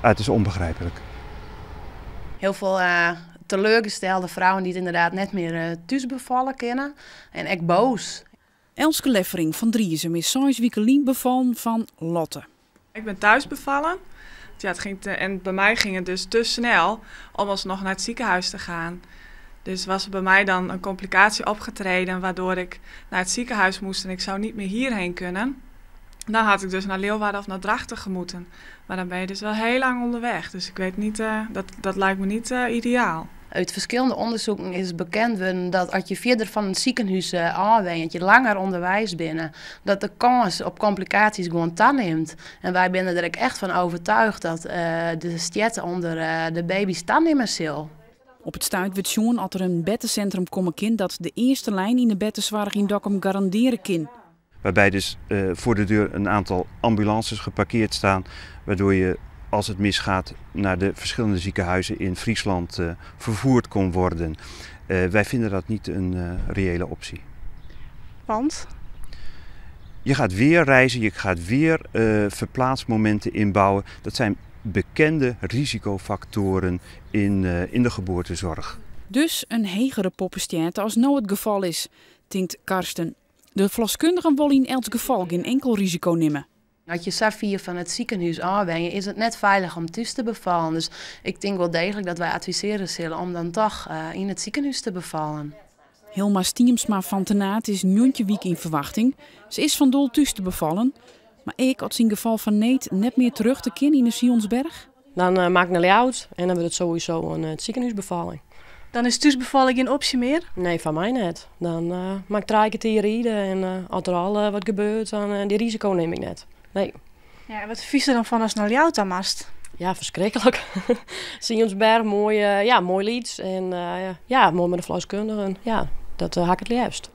Het is onbegrijpelijk. Heel veel teleurgestelde vrouwen die het inderdaad net meer thuis bevallen kennen. En echt boos. Elske Leffering van Driesem is 6 weken bevallen van Lotte. Ik ben thuis bevallen. Ja, en bij mij ging het dus te snel om alsnog naar het ziekenhuis te gaan. Dus was er bij mij dan een complicatie opgetreden waardoor ik naar het ziekenhuis moest en ik zou niet meer hierheen kunnen. Dan had ik dus naar Leeuwarden of naar Drachten moeten. Maar dan ben je dus wel heel lang onderweg. Dus ik weet niet, dat lijkt me niet ideaal. Uit verschillende onderzoeken is bekend dat als je verder van het ziekenhuis aanwent, je langer onderwijs binnen, dat de kans op complicaties gewoon toeneemt. En wij zijn er echt van overtuigd dat de stjetten onder de baby's toenemen zal. Op het stuit werd Sjoen dat er een beddencentrum komen kind dat de eerste lijn in de beddenzorg in Dokkum garanderen kan. Waarbij dus voor de deur een aantal ambulances geparkeerd staan, waardoor je, als het misgaat, naar de verschillende ziekenhuizen in Friesland vervoerd kon worden. Wij vinden dat niet een reële optie. Want? Je gaat weer reizen, je gaat weer verplaatsmomenten inbouwen. Dat zijn bekende risicofactoren in de geboortezorg. Dus een hegere poppenstjerte als nou het geval is, denkt Karsten. De verloskundigen willen in elk geval geen enkel risico nemen. Als je Safia van het ziekenhuis aanwendt, is het net veilig om thuis te bevallen. Dus ik denk wel degelijk dat wij adviseren zullen om dan toch in het ziekenhuis te bevallen. Hilma Stiemsma van Tenaat is 9 weken in verwachting. Ze is van doel thuis te bevallen. Maar ik had in geval van Neet net meer terug te kunnen in de Sionsberg. Dan maak ik een layout en dan wordt het sowieso een ziekenhuisbevalling. Dan is thuisbevalling geen optie meer? Nee, van mij net. Dan maak ik 3 keer rijden en als er al wat gebeurt, dan die risico neem ik net. Nee. Ja, wat vies er dan van als naar jou dan mast? Ja, verschrikkelijk. Sionsberg, mooi lied en mooi met de verloskundigen. Ja, dat hak ik het liefst.